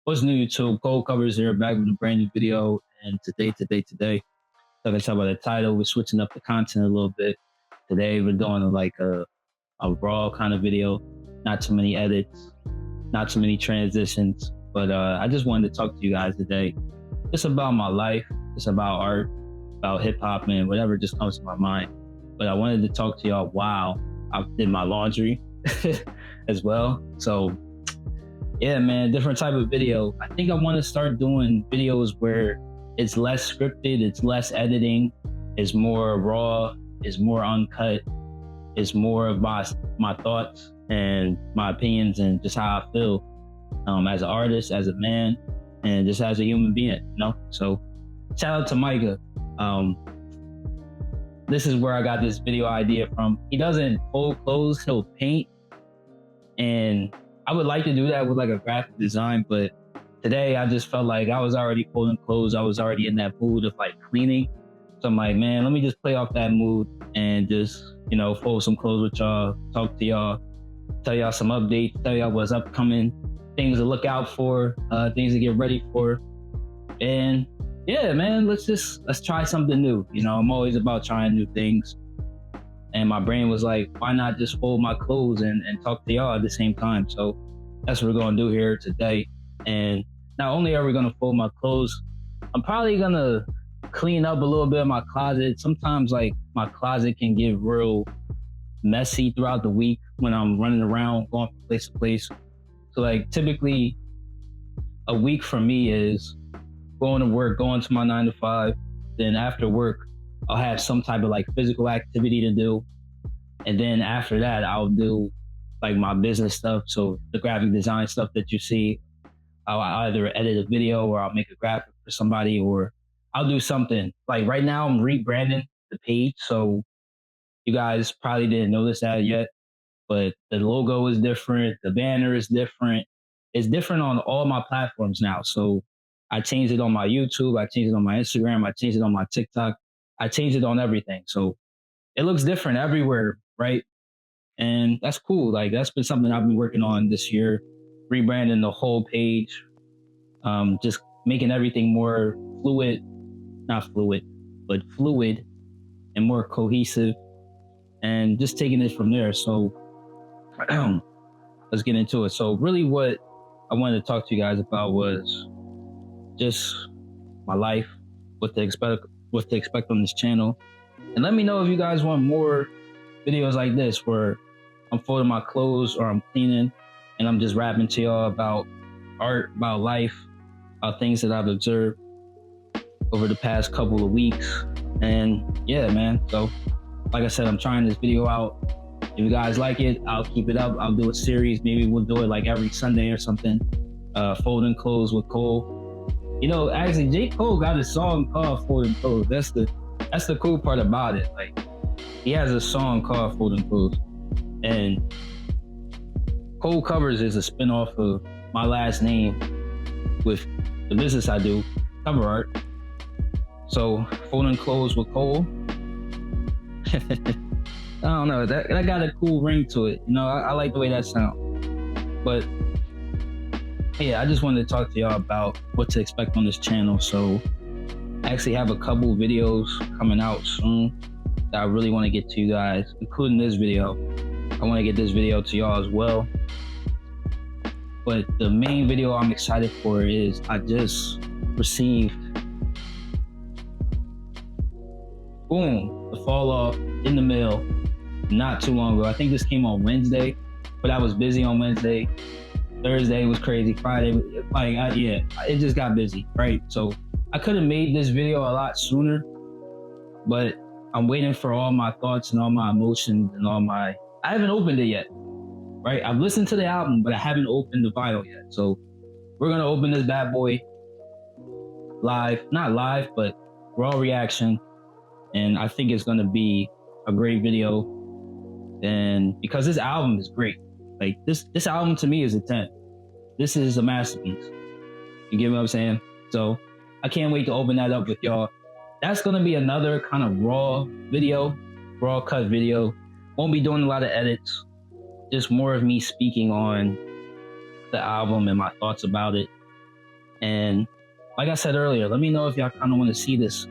What's new, YouTube? Cold Covers here, back with a brand new video. And today, like I said about the title, we're switching up the content a little bit. Today, we're doing a raw kind of video, not too many edits, not too many transitions. But I just wanted to talk to you guys today, just about my life, just about art, about hip hop, and whatever just comes to my mind. But I wanted to talk to y'all while I did my laundry as well. So yeah, man, different type of video. I think I want to start doing videos where it's less scripted, it's less editing, it's more raw, it's more uncut, it's more of my thoughts and my opinions and just how I feel as an artist, as a man, and just as a human being, So shout out to Micah. This is where I got this video idea from. He doesn't fold clothes, he'll paint. And I would like to do that with like a graphic design, but today I just felt like I was already folding clothes. I was already in that mood of like cleaning. So I'm like, man, let me just play off that mood and just, fold some clothes with y'all, talk to y'all, tell y'all some updates, tell y'all what's upcoming, things to look out for, things to get ready for. And yeah, man, let's try something new. I'm always about trying new things. And my brain was like, why not just fold my clothes and talk to y'all at the same time? So that's what we're going to do here today. And not only are we going to fold my clothes, I'm probably going to clean up a little bit of my closet. Sometimes like my closet can get real messy throughout the week when I'm running around, going from place to place. So like typically a week for me is going to work, going to my 9 to 5. Then after work, I'll have some type of like physical activity to do. And then after that, I'll do like my business stuff. So the graphic design stuff that you see, I'll either edit a video or I'll make a graphic for somebody, or I'll do something. Like right now I'm rebranding the page. So you guys probably didn't notice that yet, but the logo is different. The banner is different. It's different on all my platforms now. So I changed it on my YouTube. I changed it on my Instagram. I changed it on my TikTok. I changed it on everything. So it looks different everywhere, right? And that's cool. Like that's been something I've been working on this year, rebranding the whole page, just making everything more not fluid, but fluid and more cohesive, and just taking it from there. So let's get into it. So really what I wanted to talk to you guys about was just my life, what to expect on this channel. And let me know if you guys want more videos like this where I'm folding my clothes or I'm cleaning and I'm just rapping to y'all about art, about life, about things that I've observed over the past couple of weeks. And yeah, man. So like I said, I'm trying this video out. If you guys like it, I'll keep it up. I'll do a series. Maybe we'll do it like every Sunday or something. Folding clothes with Cole. Actually, J. Cole got a song called Folding Clothes. That's the cool part about it. Like, he has a song called Folding Clothes. And Cole Covers is a spinoff of my last name with the business I do, cover art. So, Folding Clothes with Cole. I don't know. That got a cool ring to it. I like the way that sounds. But yeah, I just wanted to talk to y'all about what to expect on this channel. So I actually have a couple videos coming out soon that I really want to get to you guys, including this video. I want to get this video to y'all as well. But the main video I'm excited for is I just received, boom, the fall off in the mail not too long ago. I think this came on Wednesday, but I was busy on Wednesday. Thursday was crazy. Friday, it just got busy, right? So I could have made this video a lot sooner, but I'm waiting for all my thoughts and all my emotions and I haven't opened it yet, right? I've listened to the album, but I haven't opened the vinyl yet. So we're gonna open this bad boy live, not live, but raw reaction. And I think it's gonna be a great video. And because this album is great. Like this album to me is a 10. This is a masterpiece. You get what I'm saying? So I can't wait to open that up with y'all. That's gonna be another kind of raw cut video. Won't be doing a lot of edits. Just more of me speaking on the album and my thoughts about it. And like I said earlier, let me know if y'all kind of want to see this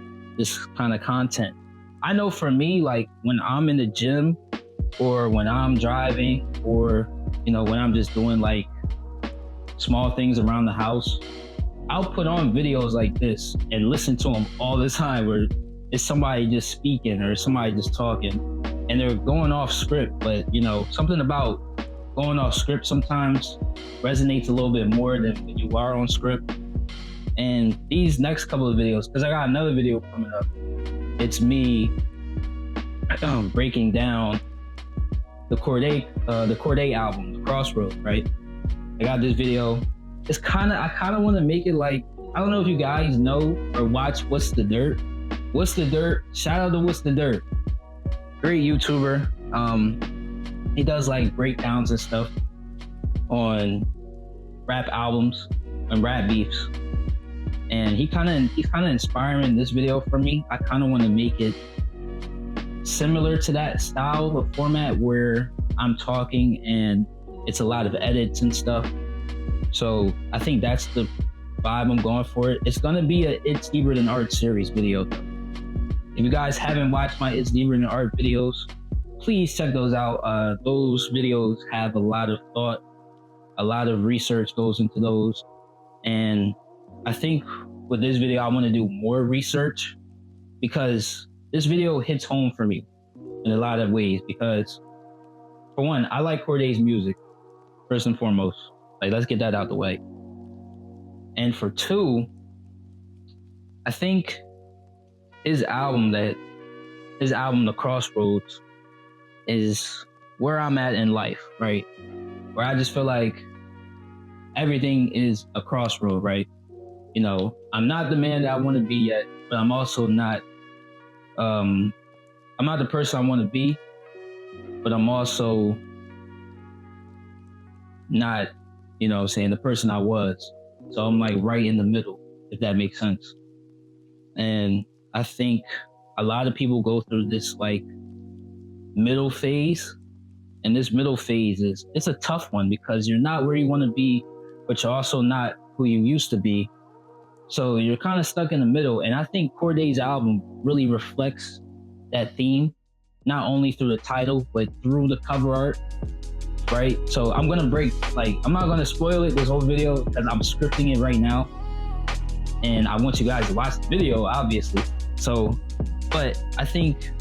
kind of content. I know for me, like when I'm in the gym or when I'm driving or, when I'm just doing like small things around the house, I'll put on videos like this and listen to them all the time where it's somebody just speaking or somebody just talking and they're going off script. But, something about going off script sometimes resonates a little bit more than when you are on script. And these next couple of videos, because I got another video coming up, it's me breaking down the Corday album, The Crossroads, right? I got this video. I kind of want to make it like, I don't know if you guys know or watch What's the Dirt. What's the Dirt? Shout out to What's the Dirt. Great YouTuber. He does like breakdowns and stuff on rap albums and rap beefs. And he's kind of inspiring this video for me. I kind of want to make it similar to that style of format where I'm talking and it's a lot of edits and stuff. So I think that's the vibe I'm going for. It's going to be a It's Deeper Than Art series video. If you guys haven't watched my It's Deeper Than Art videos, please check those out. Those videos have a lot of thought, a lot of research goes into those. And I think with this video, I want to do more research because this video hits home for me in a lot of ways. Because for one, I like Corday's music, first and foremost. Like, let's get that out the way. And for two, I think his album, The Crossroads, is where I'm at in life, right? Where I just feel like everything is a crossroad, right? I'm not the man that I want to be yet, but I'm also not, I'm not the person I want to be, but I'm also not, the person I was. So I'm like right in the middle, if that makes sense. And I think a lot of people go through this like middle phase. And this middle phase it's a tough one because you're not where you want to be, but you're also not who you used to be. So you're kind of stuck in the middle. And I think Corday's album really reflects that theme, not only through the title, but through the cover art, right? So I'm going to I'm not going to spoil it, this whole video, because I'm scripting it right now. And I want you guys to watch the video, obviously. So, but I think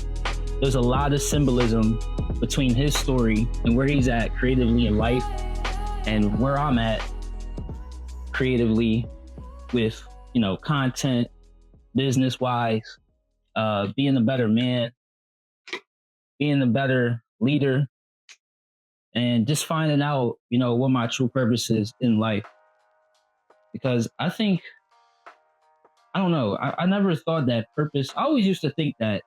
there's a lot of symbolism between his story and where he's at creatively in life and where I'm at creatively with, content, business-wise, being a better man, being a better leader, and just finding out, what my true purpose is in life. Because I think, I don't know, I never thought that purpose, I always used to think that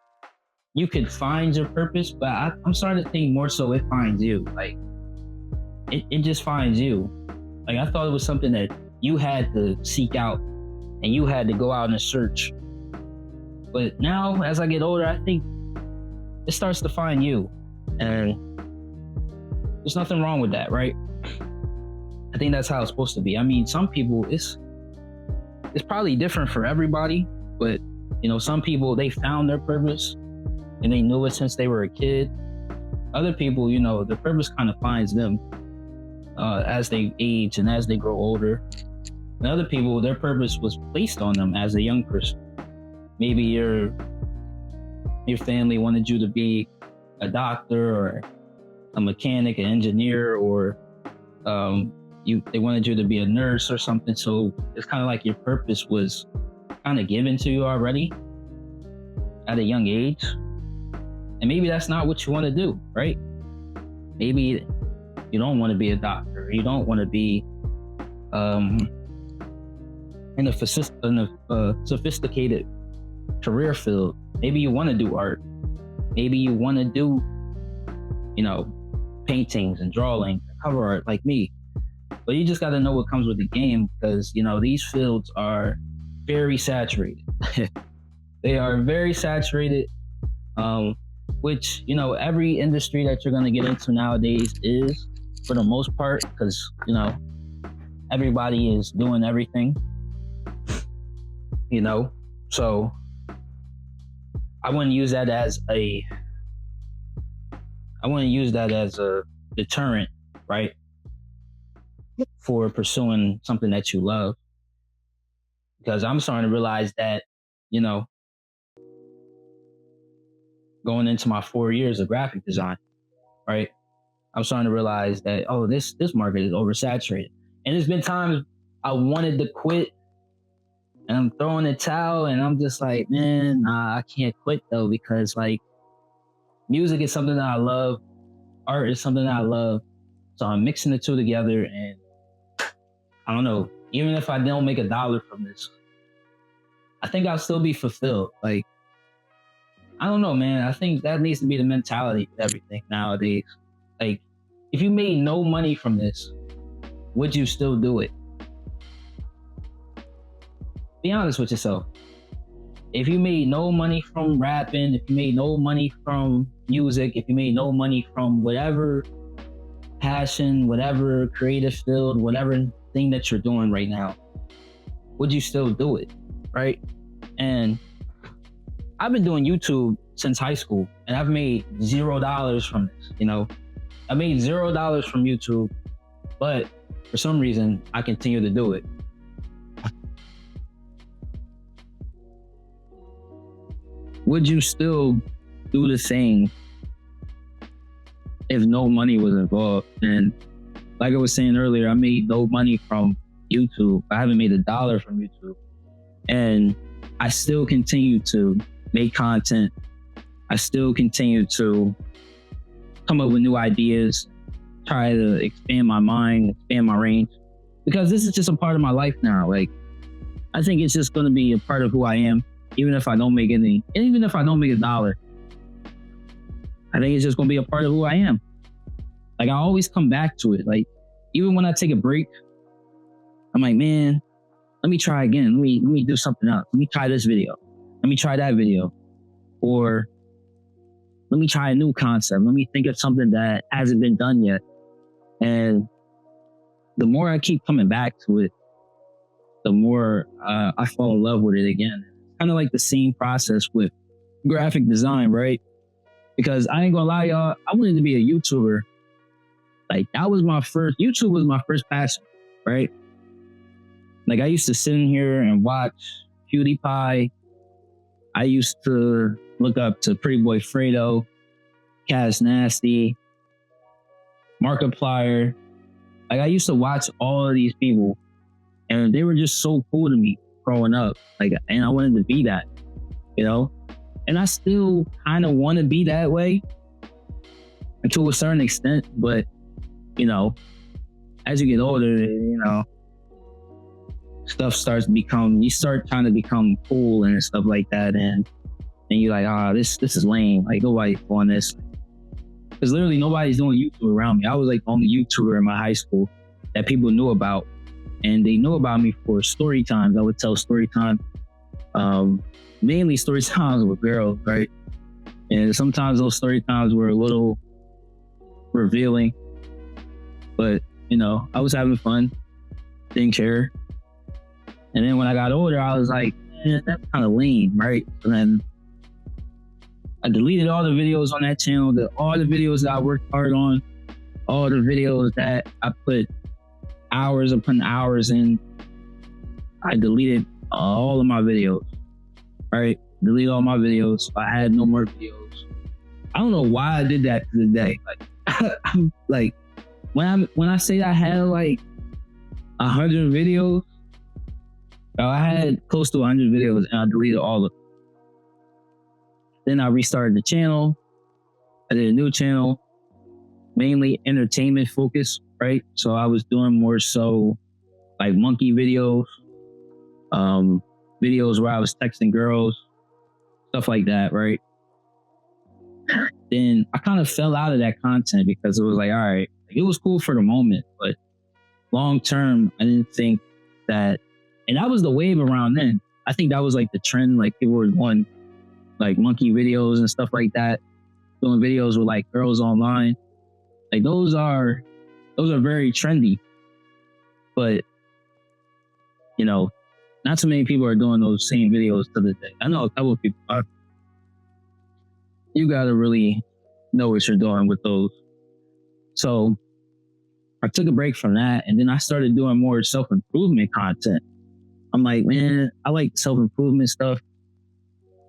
you could find your purpose, but I'm starting to think more so it finds you. Like, it just finds you. Like, I thought it was something that you had to seek out and you had to go out and search. But now, as I get older, I think it starts to find you. And there's nothing wrong with that, right? I think that's how it's supposed to be. I mean, some people, it's probably different for everybody, but, some people, they found their purpose and they knew it since they were a kid. Other people, their purpose kind of finds them as they age and as they grow older. And other people, their purpose was placed on them as a young person. Maybe your family wanted you to be a doctor or a mechanic, an engineer, or they wanted you to be a nurse or something. So it's kind of like your purpose was kind of given to you already at a young age. And maybe that's not what you want to do, right? Maybe you don't want to be a doctor. You don't want to be in a sophisticated career field. Maybe you want to do art. Maybe you want to do, paintings and drawing, cover art like me. But you just got to know what comes with the game because, these fields are very saturated. They are very saturated, which, every industry that you're going to get into nowadays is, for the most part, because, everybody is doing everything. you know? So I wouldn't use that as a deterrent, right? For pursuing something that you love. Because I'm starting to realize that, you know, going into my 4 years of graphic design, right? I'm starting to realize that, oh, this market is oversaturated. And there's been times I wanted to quit and I'm throwing a towel and I'm just like, man, nah, I can't quit though, because like music is something that I love, art is something that I love. So I'm mixing the two together, and I don't know, even if I don't make $1 from this, I think I'll still be fulfilled. Like, I don't know, man. I think that needs to be the mentality of everything nowadays. Like, if you made no money from this, would you still do it? Be honest with yourself. If you made no money from rapping, if you made no money from music, if you made no money from whatever passion, whatever creative field, whatever thing that you're doing right now, would you still do it? Right? And I've been doing YouTube since high school, and I've made $0 from this. You know, I made $0 from YouTube, but for some reason I continue to do it. Would you still do the same if no money was involved? And like I was saying earlier, I made no money from YouTube. I haven't made $1 from YouTube. And I still continue to make content. I still continue to come up with new ideas, try to expand my mind, expand my range, because this is just a part of my life now. Like, I think it's just going to be a part of who I am. Even if I don't make $1, I think it's just going to be a part of who I am. Like, I always come back to it. Like, even when I take a break, I'm like, man, let me try again. Let me do something else. Let me try this video. Let me try that video. Or let me try a new concept. Let me think of something that hasn't been done yet. And the more I keep coming back to it, the more I fall in love with it again. Kind of like the same process with graphic design, right? Because I ain't gonna lie, y'all, I wanted to be a YouTuber. Like, YouTube was my first passion, right? Like, I used to sit in here and watch PewDiePie. I used to look up to Pretty Boy Fredo, Cass Nasty, Markiplier. Like, I used to watch all of these people, and they were just so cool to me growing up. Like, and I wanted to be that, you know? And I still kind of want to be that way to a certain extent, but, you know, as you get older, you know, stuff starts to become, you start trying to become cool and stuff like that, and you're like, this is lame. Like, nobody's doing this. Because literally nobody's doing YouTube around me. I was like the only YouTuber in my high school that people knew about. And they knew about me for story times. I would tell story time, mainly story times with girls, right? And sometimes those story times were a little revealing, but, you know, I was having fun, didn't care. And then when I got older, I was like, that's kind of lame, right? And then I deleted all the videos on that channel, all the videos that I worked hard on, all the videos that I put hours upon hours in. I deleted all of my videos, right? Deleted all my videos. I had no more videos. I don't know why I did that to this day. Like, I'm like, when I say I had like 100 videos, I had close to 100 videos, and I deleted all of them. Then I restarted the channel. I did a new channel, mainly entertainment focused, right? So I was doing more so like monkey videos, videos where I was texting girls, stuff like that, right? Then I kind of fell out of that content because it was like, all right, it was cool for the moment, but long term, I didn't think that, and that was the wave around then. I think that was like the trend, like people were doing like monkey videos and stuff like that, doing videos with like girls online. Like those are very trendy, but, you know, not too many people are doing those same videos to this day. I know a couple of people are. You got to really know what you're doing with those. So I took a break from that, and then I started doing more self-improvement content. I'm like, man, I like self-improvement stuff.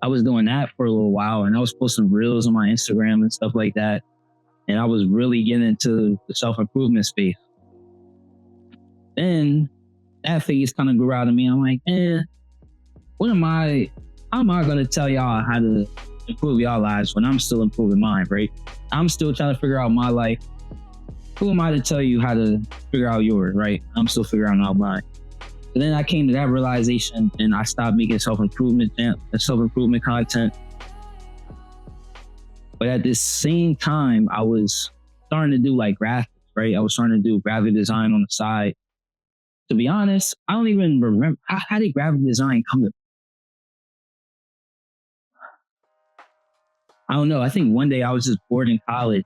I was doing that for a little while, and I was posting reels on my Instagram and stuff like that. And I was really getting into the self-improvement space. Then that phase kind of grew out of me. I'm like, how am I going to tell y'all how to improve y'all lives when I'm still improving mine, right? I'm still trying to figure out my life. Who am I to tell you how to figure out yours, right? I'm still figuring out mine. And then I came to that realization, and I stopped making self-improvement content. But at the same time, I was starting to do like graphics, right? I was starting to do graphic design on the side. To be honest, I don't even remember how did graphic design come to. I don't know. I think one day I was just bored in college,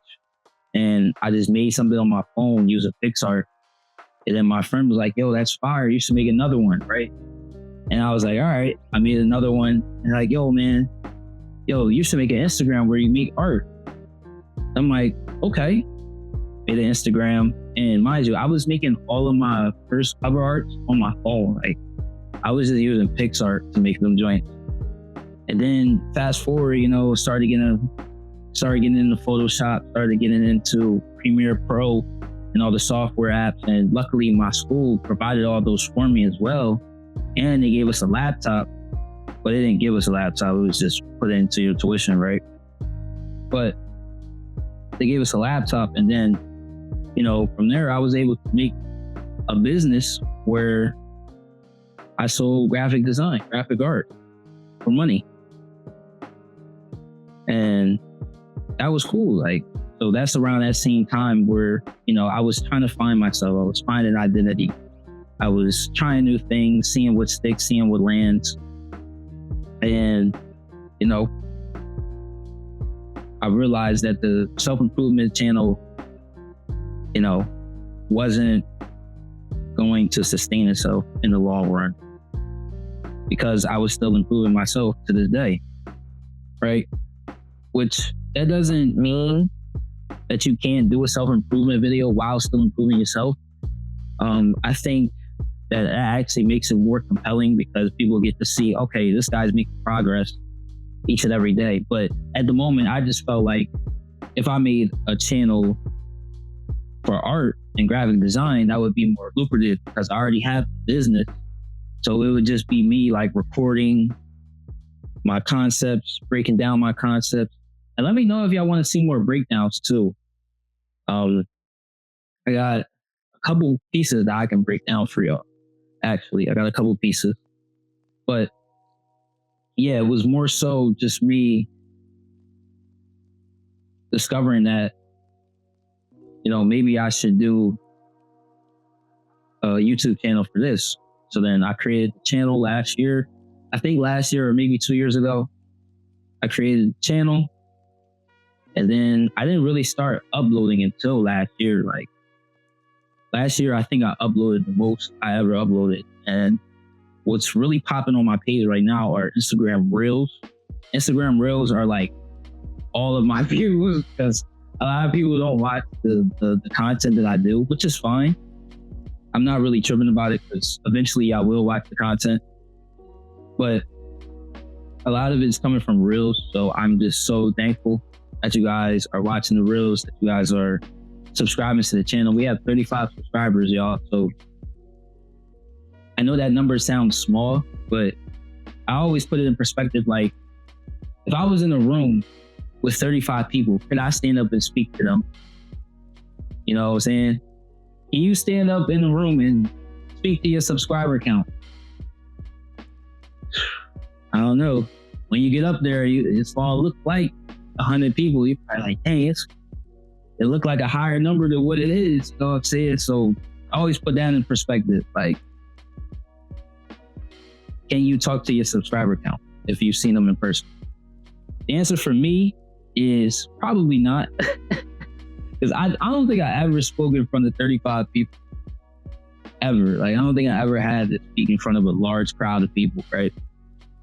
and I just made something on my phone using PixArt. And then my friend was like, yo, that's fire. You should make another one, right? And I was like, all right. I made another one. And like, yo, man, you should make an Instagram where you make art. I'm like, okay. Made an Instagram. And mind you, I was making all of my first cover arts on my phone. Like, I was just using PixArt to make them joints. And then fast forward, started getting into Photoshop, started getting into Premiere Pro and all the software apps. And luckily my school provided all those for me as well. And they gave us a laptop, but they didn't give us a laptop. It was just put into your tuition, right? But they gave us a laptop. And then, from there, I was able to make a business where I sold graphic art for money. And that was cool. So that's around that same time where, I was trying to find myself. I was finding identity. I was trying new things, seeing what sticks, seeing what lands. And, I realized that the self-improvement channel, wasn't going to sustain itself in the long run because I was still improving myself to this day, right? Which that doesn't mean that you can't do a self-improvement video while still improving yourself. I think that actually makes it more compelling because people get to see, okay, this guy's making progress each and every day. But at the moment, I just felt like if I made a channel for art and graphic design, that would be more lucrative because I already have a business. So it would just be me recording my concepts, breaking down my concepts. And let me know if y'all want to see more breakdowns too. I got a couple pieces that I can break down for y'all. Actually, I got a couple pieces. But yeah, it was more so just me discovering that, maybe I should do a YouTube channel for this. So then I created the channel last year. I think last year or maybe 2 years ago, I created a channel. And then I didn't really start uploading until last year. Last year, I think I uploaded the most I ever uploaded. And what's really popping on my page right now are Instagram Reels. Instagram Reels are all of my views because a lot of people don't watch the content that I do, which is fine. I'm not really tripping about it because eventually I will watch the content. But a lot of it's coming from Reels. So I'm just so thankful that you guys are watching the Reels, that you guys are subscribing to the channel. We have 35 subscribers, y'all. So I know that number sounds small, but I always put it in perspective. If I was in a room with 35 people, could I stand up and speak to them? You know what I'm saying? Can you stand up in the room and speak to your subscriber count? I don't know. When you get up there, it's all look like 100 people. You're probably like, dang, it looked like a higher number than what it is. You know what I'm saying? So I always put that in perspective. Can you talk to your subscriber count if you've seen them in person? The answer for me is probably not. Because I don't think I ever spoke in front of 35 people. ever. Like, I don't think I ever had to speak in front of a large crowd of people, right?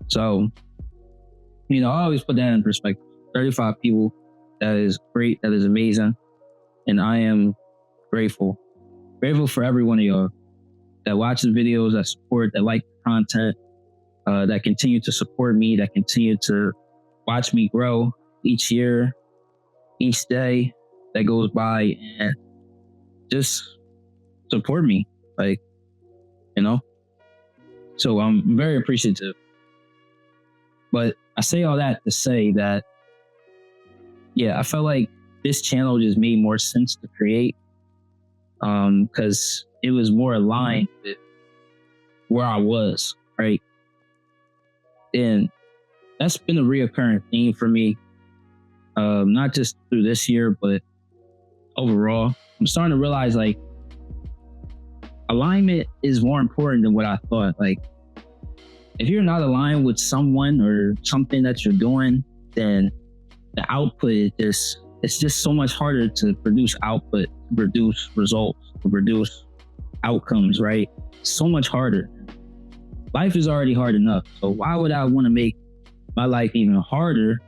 So, I always put that in perspective. 35 people, that is great. That is amazing. And I am grateful. Grateful for every one of y'all that watches videos, that support, that like content, that continue to support me, that continue to watch me grow each year, each day that goes by, and just support me. Like, so I'm very appreciative. But I say all that to say that, I felt like this channel just made more sense to create, because it was more aligned with where I was, right? And that's been a reoccurring theme for me, not just through this year, but overall. I'm starting to realize, like, alignment is more important than what I thought. Like, if you're not aligned with someone or something that you're doing, then the output is it's just so much harder to produce output, to produce results, to produce outcomes, right? So much harder. Life is already hard enough. So why would I want to make my life even harder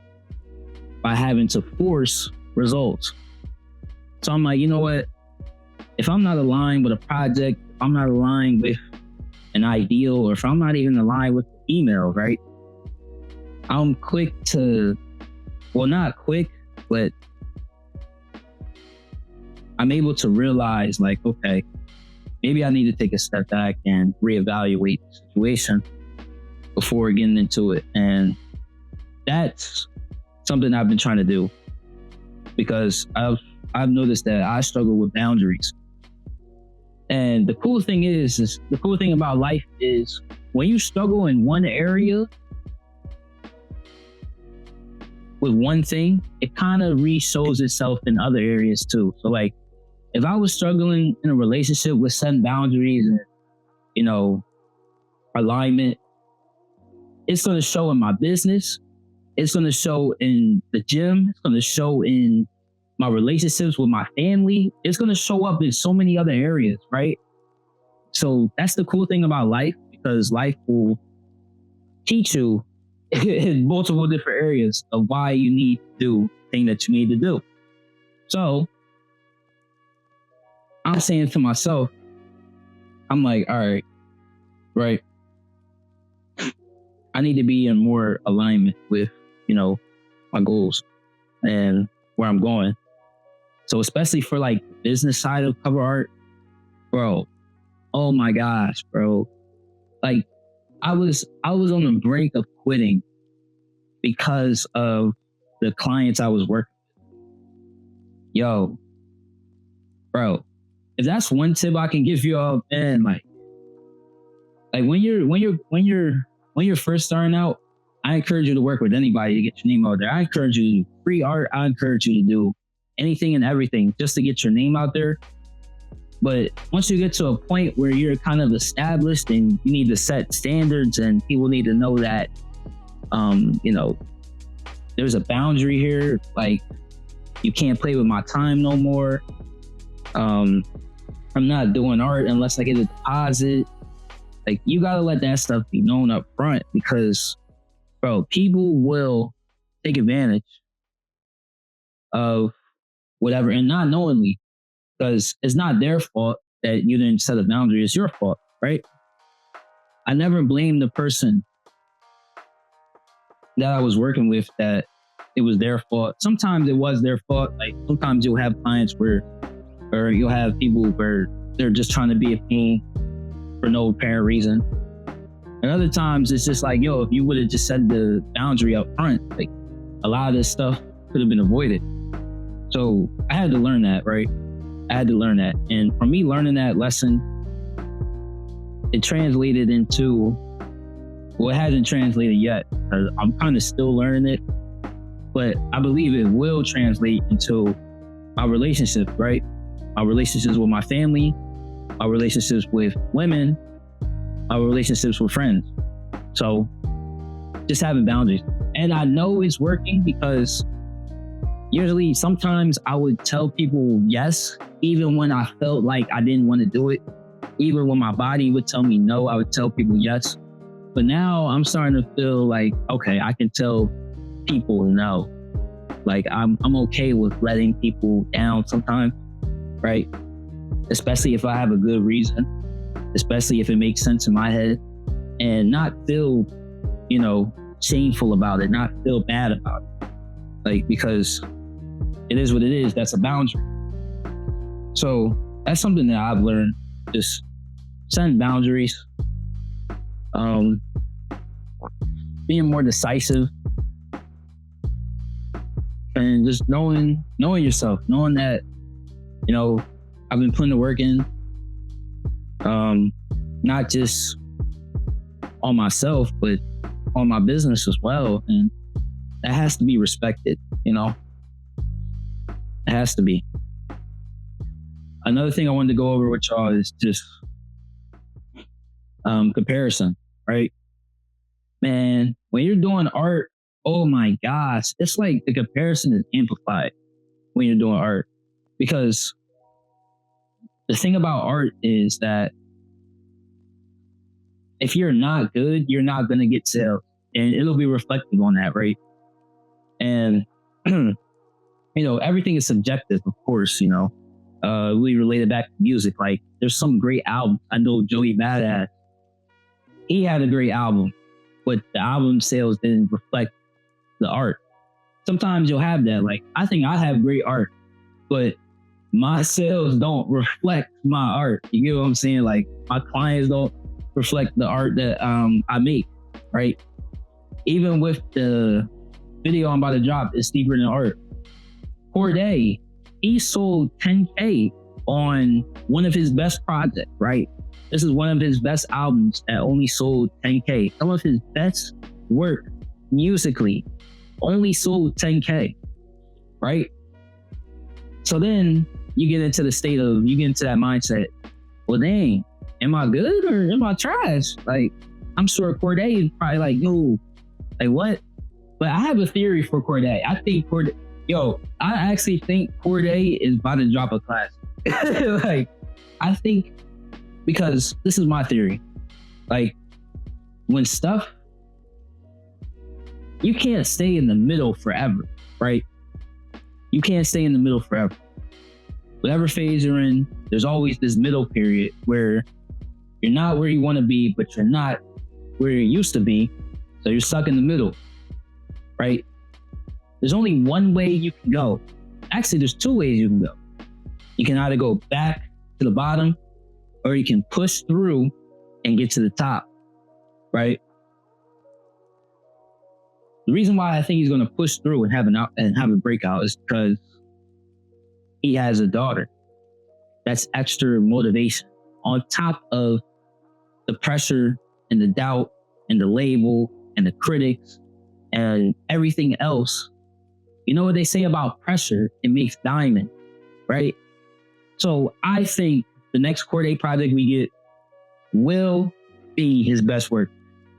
by having to force results? So I'm like, you know what? If I'm not aligned with a project, if I'm not aligned with an ideal, or if I'm not even aligned with the email, right? I'm quick to, well, not quick, but I'm able to realize, like, okay, maybe I need to take a step back and reevaluate the situation before getting into it. And that's something I've been trying to do, because I've noticed that I struggle with boundaries. And the cool thing the cool thing about life is, when you struggle in one area with one thing, it kind of re-shows itself in other areas too. So, like, if I was struggling in a relationship with setting boundaries and, alignment, it's going to show in my business. It's going to show in the gym. It's going to show in my relationships with my family. It's going to show up in so many other areas, right? So that's the cool thing about life, because life will teach you in multiple different areas of why you need to do the thing that you need to do. So I'm saying to myself, I'm like, all right, right, I need to be in more alignment with, my goals and where I'm going. So especially for, like, the business side of cover art, bro, oh my gosh, bro. Like, I was on the brink of quitting because of the clients I was working with. Yo, bro, if that's one tip I can give you all, man, like when you're first starting out, I encourage you to work with anybody to get your name out there. I encourage you to do free art. I encourage you to do anything and everything just to get your name out there. But once you get to a point where you're kind of established and you need to set standards and people need to know that, there's a boundary here. Like, you can't play with my time no more. I'm not doing art unless I get a deposit. Like, you got to let that stuff be known up front, because, bro, people will take advantage of whatever, and not knowingly, because it's not their fault that you didn't set a boundary. It's your fault, right? I never blamed the person that I was working with that it was their fault. Sometimes it was their fault. Like, sometimes you'll have clients or you'll have people where they're just trying to be a pain for no apparent reason. And other times it's just like, yo, if you would have just set the boundary up front, like, a lot of this stuff could have been avoided. So I had to learn that, right? I had to learn that. And for me, learning that lesson, it translated into, well, it hasn't translated yet, because I'm kind of still learning it, but I believe it will translate into our relationships, right? Our relationships with my family, our relationships with women, our relationships with friends. So just having boundaries. And I know it's working, because usually sometimes I would tell people yes, even when I felt like I didn't want to do it. Even when my body would tell me no, I would tell people yes. But now I'm starting to feel like, okay, I can tell people no. Like I'm okay with letting people down sometimes, right? Especially if I have a good reason, especially if it makes sense in my head, and not feel, shameful about it, not feel bad about it. Like, because it is what it is. That's a boundary. So that's something that I've learned, just setting boundaries, being more decisive, and just knowing yourself, knowing that, I've been putting the work in, not just on myself, but on my business as well. And that has to be respected, It has to be. Another thing I wanted to go over with y'all is just comparison, right? Man, when you're doing art, oh my gosh, it's like the comparison is amplified when you're doing art. Because the thing about art is that if you're not good, you're not going to get sales. And it'll be reflective on that, right? And, everything is subjective, of course, we relate it back to music. Like, there's some great albums. I know Joey Badass, he had a great album, but the album sales didn't reflect the art. Sometimes you'll have that. Like, I think I have great art, but my sales don't reflect my art. You get what I'm saying? Like, my clients don't reflect the art that I make, right? Even with the video I'm about to drop, It's Deeper Than Art. Corday, he sold 10K on one of his best projects, right? This is one of his best albums that only sold 10K. Some of his best work musically only sold 10K, right? So then you get into that mindset. Well, dang, am I good or am I trash? Like, I'm sure Corday is probably like, no, like what? But I have a theory for Corday. I actually think Corday is about to drop a class. Like, I think, because this is my theory. Like, when you can't stay in the middle forever, right? You can't stay in the middle forever. Whatever phase you're in, there's always this middle period where you're not where you want to be, but you're not where you used to be. So you're stuck in the middle, right? There's only one way you can go. Actually, there's two ways you can go. You can either go back to the bottom, or you can push through and get to the top, right? The reason why I think he's going to push through and have a breakout is because he has a daughter. That's extra motivation on top of the pressure and the doubt and the label and the critics and everything else. You know what they say about pressure? It makes diamond, right? So I think the next Corday project we get will be his best work.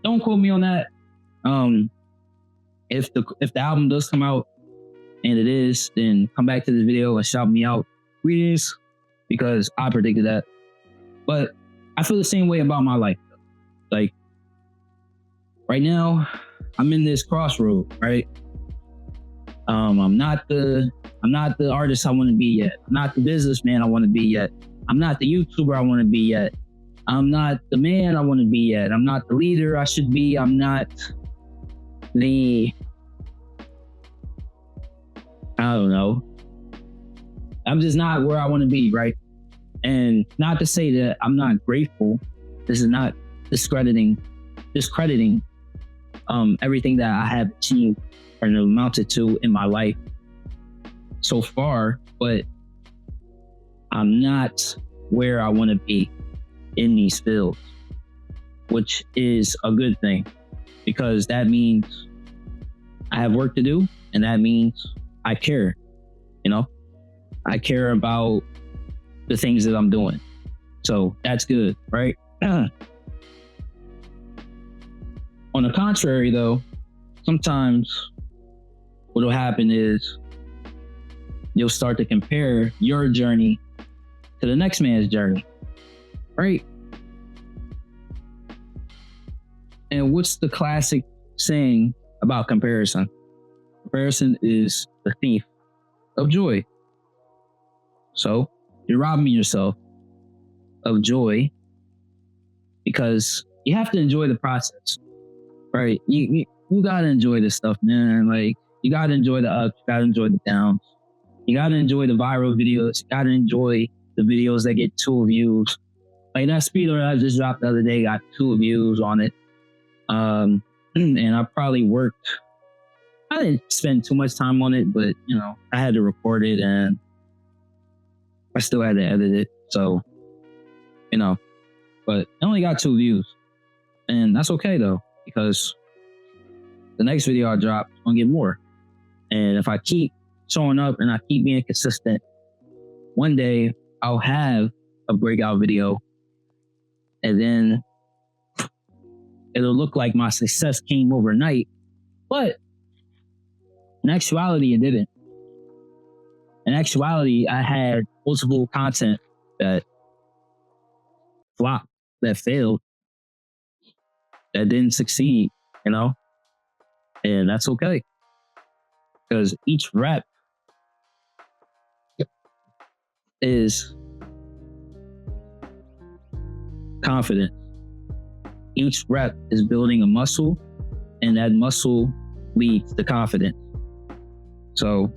Don't quote me on that. If the album does come out and it is, then come back to this video and shout me out, please, because I predicted that. But I feel the same way about my life. Like, right now, I'm in this crossroad, right? I'm not the artist I want to be yet. I'm not the businessman I want to be yet. I'm not the YouTuber I want to be yet. I'm not the man I want to be yet. I'm not the leader I should be. I'm not the, I don't know. I'm just not where I want to be, right? And not to say that I'm not grateful. This is not discrediting everything that I have achieved or amounted to in my life so far, but I'm not where I want to be in these fields, which is a good thing, because that means I have work to do, and that means I care. I care about the things that I'm doing. So that's good, right? On the contrary, though, sometimes what will happen is you'll start to compare your journey to the next man's journey. right? And what's the classic saying about comparison? Comparison is the thief of joy. So you're robbing yourself of joy because you have to enjoy the process, right? You gotta enjoy this stuff, man. Like, you gotta enjoy the ups, you gotta enjoy the downs, you gotta enjoy the viral videos, you gotta enjoy the videos that get 2 views. Like that speeder I just dropped the other day got 2 views on it. And I probably worked. I didn't spend too much time on it, but you know, I had to record it and I still had to edit it. So, you know, but it only got 2 views. And that's okay though, because the next video I drop is gonna get more. And if I keep showing up and I keep being consistent, one day I'll have a breakout video and then it'll look like my success came overnight. But in actuality, it didn't. In actuality, I had multiple content that flopped, that failed, that didn't succeed, you know? And that's okay. Because each rep is confidence. Each rep is building a muscle, and that muscle leads to confidence. So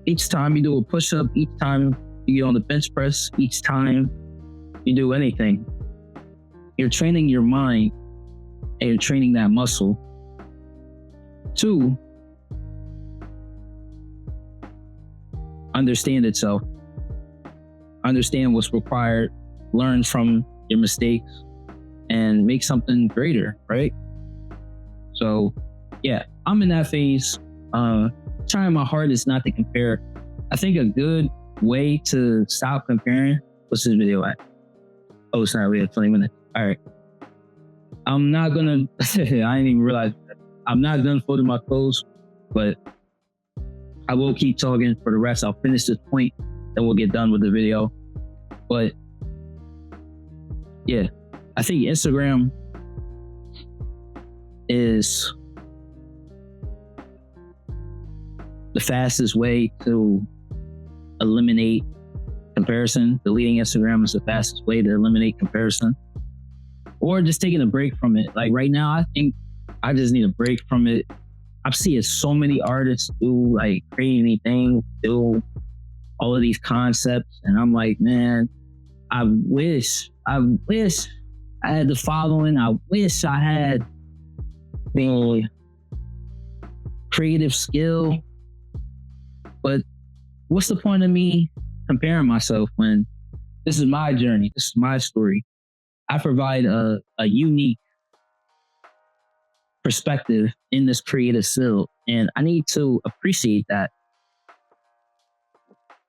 each time you do a push-up, each time you get on the bench press, each time you do anything, you're training your mind and you're training that muscle to understand itself, understand what's required, learn from your mistakes, and make something greater, right? So yeah, I'm in that phase. Trying my hardest not to compare. I think a good way to stop comparing, what's this video at? Oh, sorry, we have 20 minutes. All right. I'm not gonna, I didn't even realize, I'm not done folding my clothes, but I will keep talking for the rest. I'll finish this point, then we'll get done with the video. But yeah, I think Instagram is the fastest way to eliminate comparison. Deleting Instagram is the fastest way to eliminate comparison, or just taking a break from it. Like right now, I think I just need a break from it. I'm seeing so many artists do like crazy things, do all of these concepts, and I'm like, man, I wish I had the following. I wish I had the creative skill. But what's the point of me comparing myself when this is my journey? This is my story. I provide a unique perspective in this creative field, and I need to appreciate that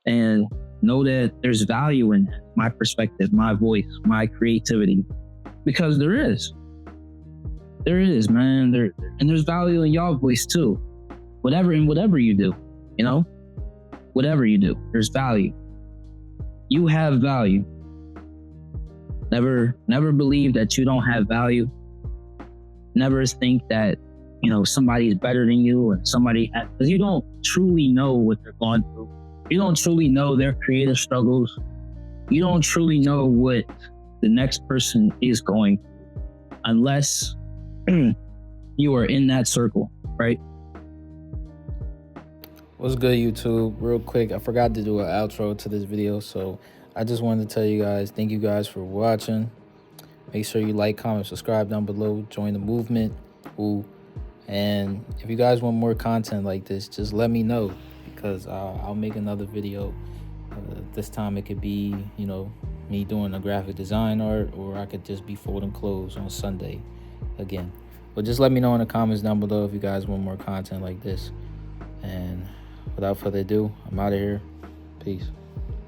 and know that there's value in my perspective, my voice, my creativity, because there is, man. And there's value in y'all voice too. Whatever you do, you know. Whatever you do, there's value. You have value. Never believe that you don't have value. Never think that, you know, somebody is better than you or because you don't truly know what they're going through. You don't truly know their creative struggles. You don't truly know what the next person is going through unless you are in that circle, right? What's good, YouTube? Real quick, I forgot to do an outro to this video, so I just wanted to tell you guys, thank you guys for watching. Make sure you like, comment, subscribe down below, join the movement. Ooh. And if you guys want more content like this, just let me know, because I'll make another video. This time it could be, you know, me doing a graphic design art, or I could just be folding clothes on Sunday again. But just let me know in the comments down below if you guys want more content like this. And without further ado, I'm out of here. Peace.